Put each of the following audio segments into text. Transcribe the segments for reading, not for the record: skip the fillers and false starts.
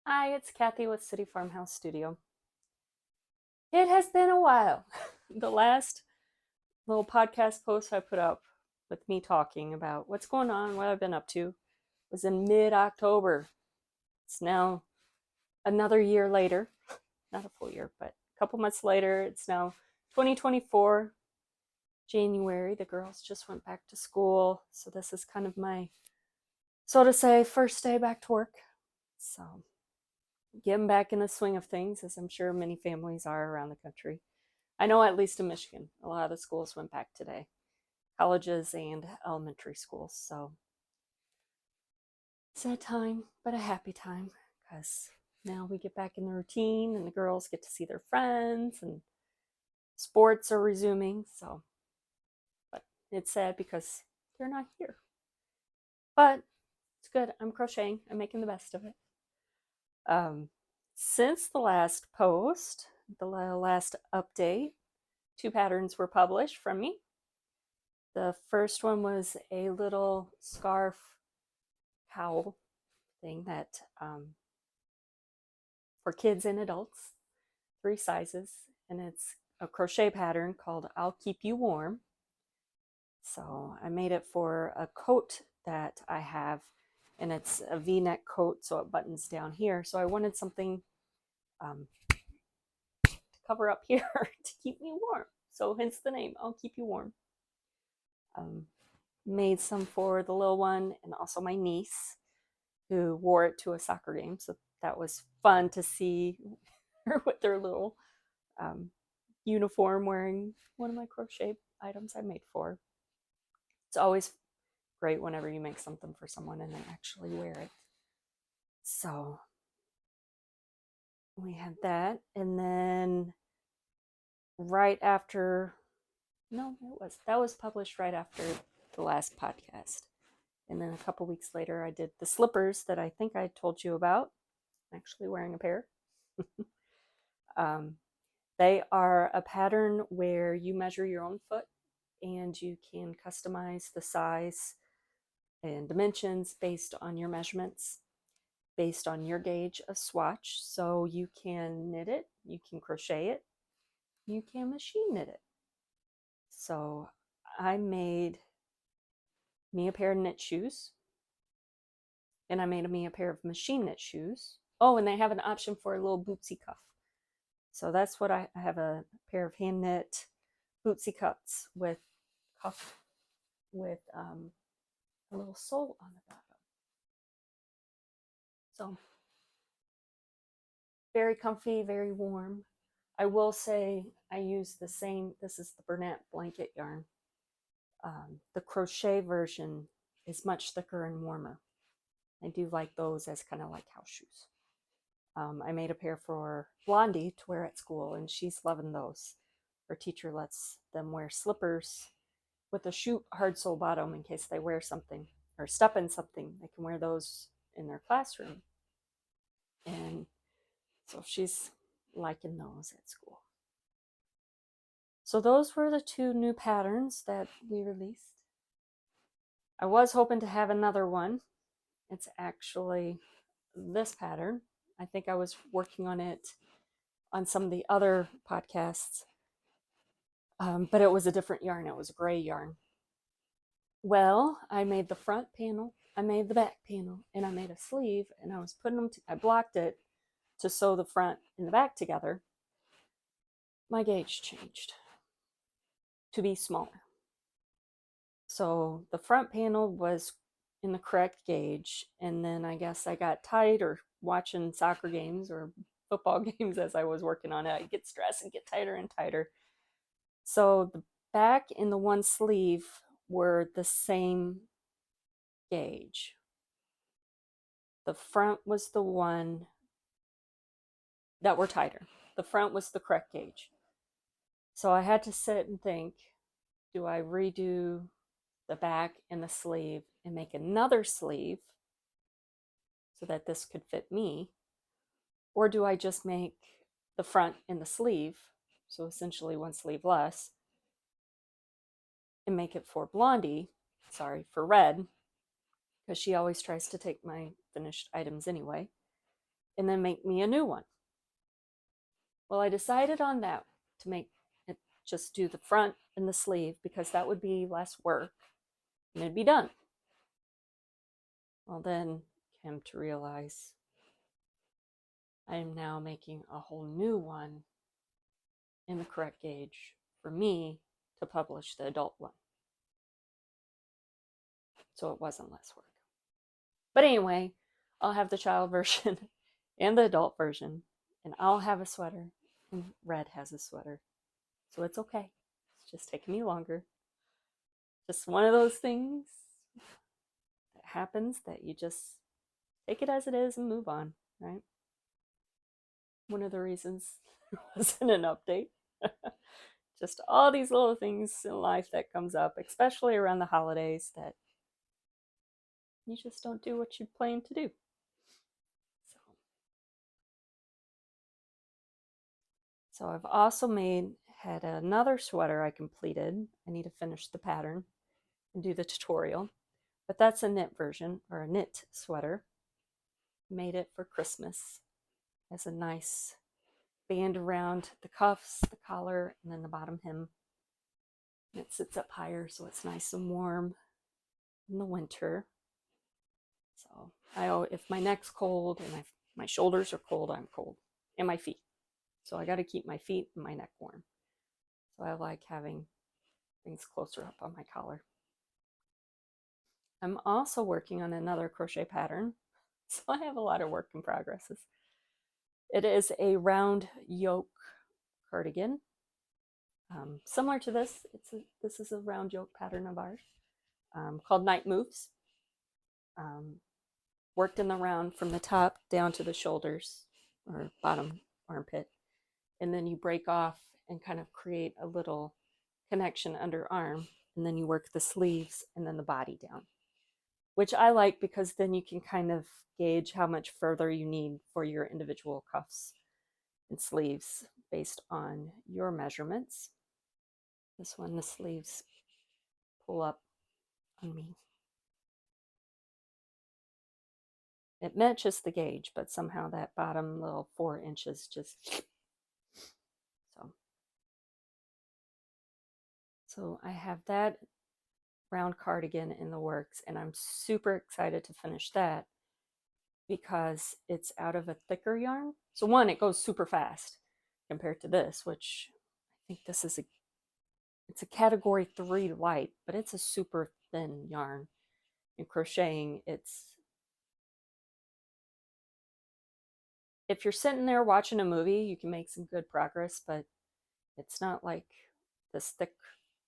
Hi, it's Cathy with City Farmhouse Studio. It has been a while. The last little podcast post I put up with me talking about what's going on, what I've been up to, was in mid-October. It's now another year later, not a full year, but a couple months later. It's now 2024, January. The girls just went back to school, so this is kind of my, so to say, first day back to work. So getting back in the swing of things, as I'm sure many families are around the country. I know at least in Michigan, a lot of the schools went back today, colleges and elementary schools. So sad time, but a happy time because now we get back in the routine and the girls get to see their friends and sports are resuming. So, but it's sad because they're not here. But it's good. I'm crocheting. I'm making the best of it. Um, since the last post, the last update, 2 patterns were published from me. The first one was a little scarf cowl thing that for kids and adults, 3 sizes, and it's a crochet pattern called I'll Keep You Warm. So I made it for a coat that I have, and it's a V-neck coat, so it buttons down here. So I wanted something to cover up here to keep me warm. So hence the name, I'll Keep You Warm. Made some for the little one and also my niece, who wore it to a soccer game. So that was fun to see her with their little uniform wearing one of my crochet items I made for her. It's always great whenever you make something for someone and they actually wear it. So we had that. And then right after, no, that was published right after the last podcast. And then a couple weeks later, I did the slippers that I think I told you about. I'm actually wearing a pair. They are a pattern where you measure your own foot and you can customize the size and dimensions based on your measurements, based on your gauge of swatch. So you can knit it, you can crochet it, you can machine knit it. So I made me a pair of knit shoes, and I made me a pair of machine knit shoes. Oh, and they have an option for a little bootsy cuff. So that's what I have, a pair of hand knit bootsy cuffs with cuff with a little sole on the bottom. So very comfy, very warm. I will say I use the same, this is the Bernat blanket yarn. The crochet version is much thicker and warmer. I do like those as kind of like house shoes. I made a pair for Blondie to wear at school, and she's loving those. Her teacher lets them wear slippers with a shoe hard sole bottom in case they wear something or step in something. They can wear those in their classroom. And so she's liking those at school. So those were the 2 new patterns that we released. I was hoping to have another one. It's actually this pattern. I think I was working on it on some of the other podcasts, but it was a different yarn. It was a gray yarn. Well, I made the front panel, I made the back panel, and I made a sleeve, and I was putting them, I blocked it to sew the front and the back together. My gauge changed to be smaller. So the front panel was in the correct gauge, and then I guess I got tight or watching soccer games or football games as I was working on it. I get stressed and get tighter and tighter. So the back and the one sleeve were the same gauge. The front was the one that were tighter. The front was the correct gauge. So I had to sit and think, do I redo the back and the sleeve and make another sleeve so that this could fit me? Or do I just make the front and the sleeve, so essentially one sleeve less, and make it for Blondie, for Red, because she always tries to take my finished items anyway. and then make me a new one. Well, I decided on that to make it just do the front and the sleeve because that would be less work and it'd be done. Well, then came to realize I am now making a whole new one in the correct gauge for me to publish the adult one. So it wasn't less work. But anyway, I'll have the child version and the adult version, and I'll have a sweater, and Red has a sweater. So it's okay. It's just taking me longer. Just one of those things that happens that you just take it as it is and move on, right? One of the reasons there wasn't an update. Just all these little things in life that comes up, especially around the holidays, that you just don't do what you plan to do. So I've also had another sweater I completed. I need to finish the pattern and do the tutorial, but that's a knit version, or a knit sweater. Made it for Christmas. Has a nice band around the cuffs, the collar, and then the bottom hem. And it sits up higher so it's nice and warm in the winter. So if my neck's cold and my shoulders are cold, I'm cold, and my feet. So I got to keep my feet and my neck warm. So I like having things closer up on my collar. I'm also working on another crochet pattern. So I have a lot of work in progresses. It is a round yoke cardigan. Similar to this, this is a round yoke pattern of ours called Night Moves. Worked in the round from the top down to the shoulders or bottom armpit. And then you break off and kind of create a little connection under arm. And then you work the sleeves and then the body down, which I like because then you can kind of gauge how much further you need for your individual cuffs and sleeves based on your measurements. This one, the sleeves pull up on me. It matches the gauge, but somehow that bottom little 4 inches just... So I have that round cardigan in the works, and I'm super excited to finish that because it's out of a thicker yarn. So one, it goes super fast compared to this, which I think this is it's a category 3 light, but it's a super thin yarn. In crocheting, if you're sitting there watching a movie, you can make some good progress, but it's not like this thick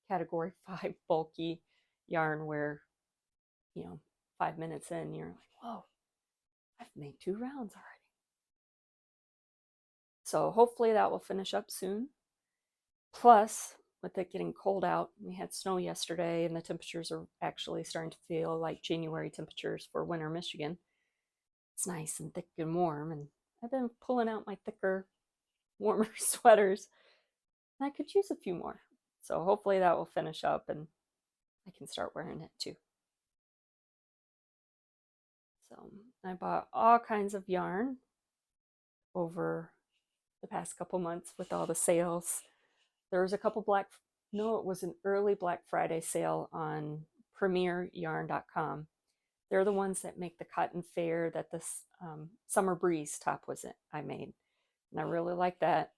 category 5 bulky yarn where, 5 minutes in, you're like, whoa, I've made 2 rounds already. So hopefully that will finish up soon. Plus, with it getting cold out, we had snow yesterday and the temperatures are actually starting to feel like January temperatures for winter Michigan. It's nice and thick and warm, and I've been pulling out my thicker, warmer sweaters, and I could use a few more. So hopefully that will finish up and I can start wearing it too. So I bought all kinds of yarn over the past couple months with all the sales. There was a couple it was an early Black Friday sale on premieryarn.com. They're the ones that make the cotton fair that this Summer Breeze top I made. And I really like that.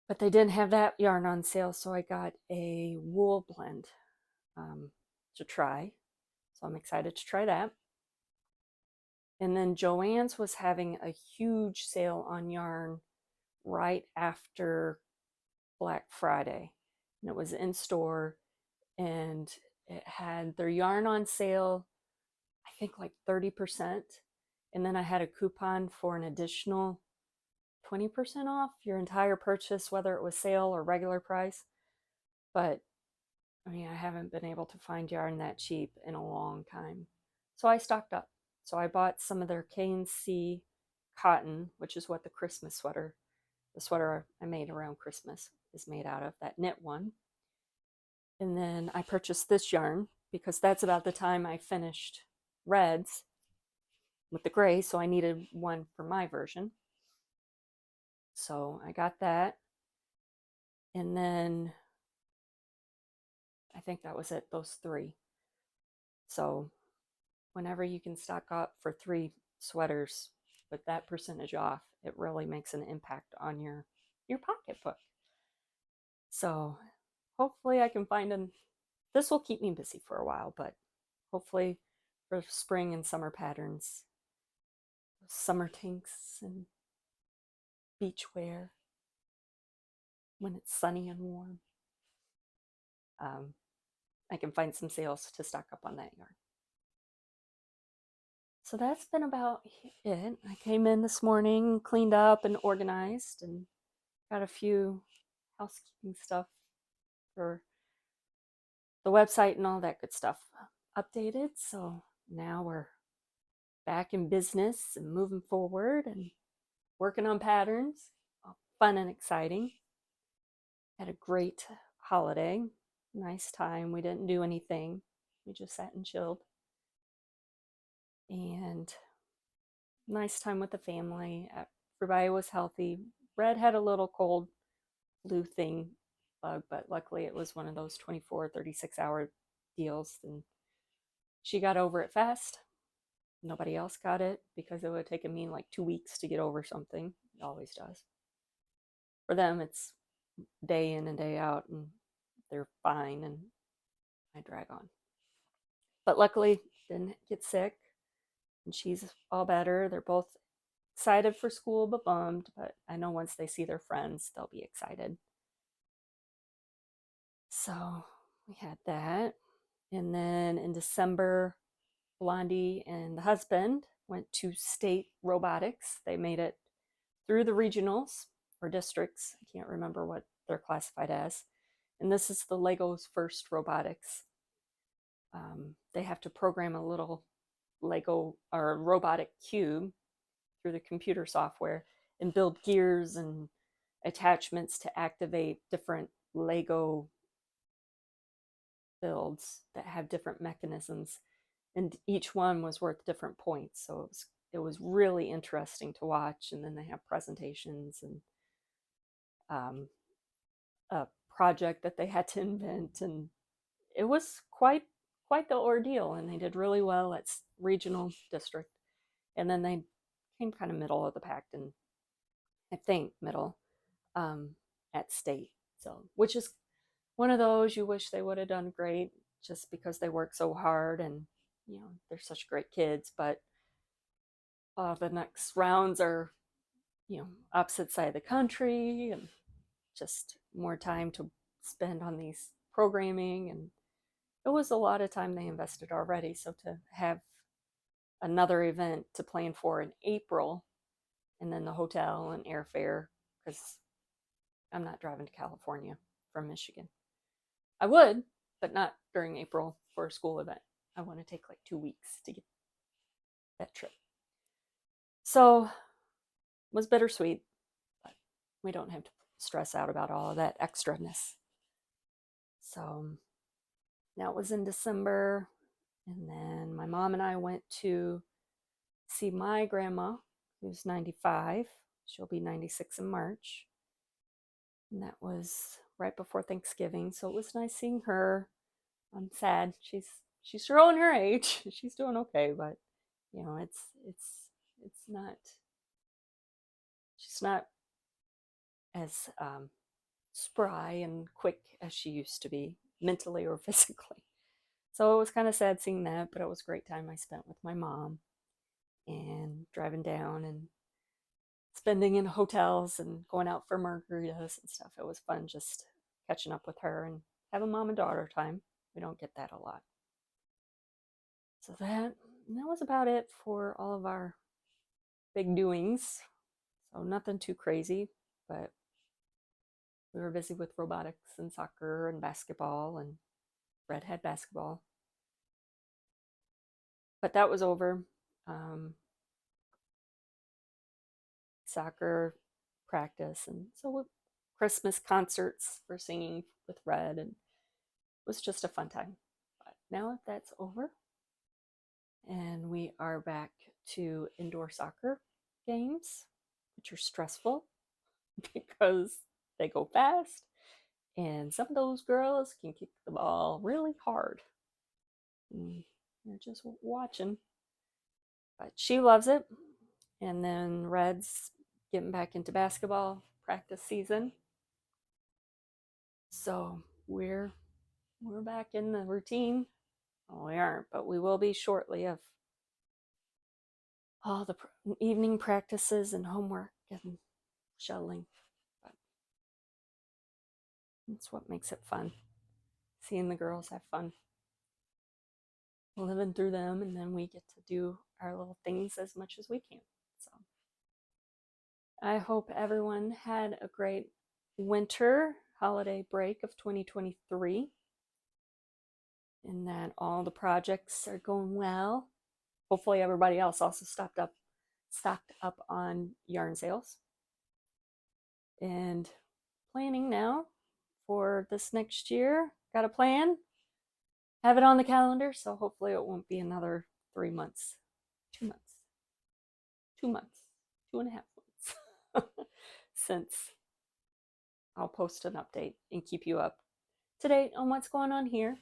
But they didn't have that yarn on sale, so I got a wool blend to try. So I'm excited to try that. And then Joann's was having a huge sale on yarn right after Black Friday. And it was in store, and it had their yarn on sale, I think like 30%. And then I had a coupon for an additional 20% off your entire purchase, whether it was sale or regular price. But I haven't been able to find yarn that cheap in a long time. So I stocked up. So I bought some of their K&C cotton, which is what the sweater I made around Christmas is made out of, that knit one. And then I purchased this yarn because that's about the time I finished Red's. with the gray, so I needed one for my version. So I got that. And then I think that was it, those three. So whenever you can stock up for 3 sweaters with that percentage off, it really makes an impact on your pocketbook. So hopefully I can find them. This will keep me busy for a while, but hopefully for spring and summer patterns, summer tinks and beach wear when it's sunny and warm, I can find some sales to stock up on that yarn. So that's been about it. I came in this morning, cleaned up and organized, and got a few housekeeping stuff for the website and all that good stuff updated. So now we're back in business and moving forward and working on patterns. Fun and exciting. Had a great holiday. Nice time. We didn't do anything. We just sat and chilled. And nice time with the family. Everybody was healthy. Red had a little cold flu thing bug, but luckily it was one of those 24, 36-hour deals, and she got over it fast. Nobody else got it because it would have taken me like 2 weeks to get over something. It always does. For them, it's day in and day out, and they're fine, and I drag on. But luckily, didn't get sick, and she's all better. They're both excited for school, but bummed. But I know once they see their friends, they'll be excited. So we had that. And then in December, Blondie and the husband went to state robotics. They made it through the regionals or districts. I can't remember what they're classified as. And this is the Lego's first robotics. They have to program a little Lego or robotic cube through the computer software and build gears and attachments to activate different Lego builds that have different mechanisms, and each one was worth different points. So it was really interesting to watch. And then they have presentations and a project that they had to invent, and it was quite the ordeal. And they did really well at regional district, and then they came kind of middle of the pack, and I think middle at state. So which is one of those you wish they would have done great, just because they work so hard, and they're such great kids. But the next rounds are opposite side of the country, and just more time to spend on these programming. And it was a lot of time they invested already. So to have another event to plan for in April, and then the hotel and airfare, because I'm not driving to California from Michigan. I would, but not during April for a school event. I want to take like 2 weeks to get that trip. So it was bittersweet, but we don't have to stress out about all of that extraness. So that was in December. And then my mom and I went to see my grandma, who's 95. She'll be 96 in March. And that was right before Thanksgiving. So it was nice seeing her. I'm sad. She's showing her age. She's doing okay, but it's not. She's not as spry and quick as she used to be, mentally or physically. So it was kind of sad seeing that, but it was a great time I spent with my mom, and driving down and spending in hotels and going out for margaritas and stuff. It was fun just catching up with her and having mom and daughter time. We don't get that a lot. So that was about it for all of our big doings. So nothing too crazy, but we were busy with robotics and soccer and basketball, and Red had basketball. But that was over. Soccer practice, and so Christmas concerts for singing with Red, and it was just a fun time. But now that's over, And we are back to indoor soccer games, which are stressful because they go fast, and some of those girls can kick the ball really hard. You're just watching. But she loves it. And then Red's getting back into basketball practice season. So we're back in the routine. Well, we aren't, but we will be shortly of all the evening practices and homework and shuttling. But that's what makes it fun. Seeing the girls have fun. Living through them, and then we get to do our little things as much as we can. So I hope everyone had a great winter holiday break of 2023 and that all the projects are going well. Hopefully everybody else also stocked up on yarn sales. And planning now for this next year. Got a plan. Have it on the calendar, so hopefully it won't be another 3 months. 2 months. 2 months. 2.5 months. Since I'll post an update and keep you up to date on what's going on here.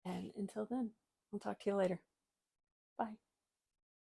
And until then, I'll talk to you later. Bye.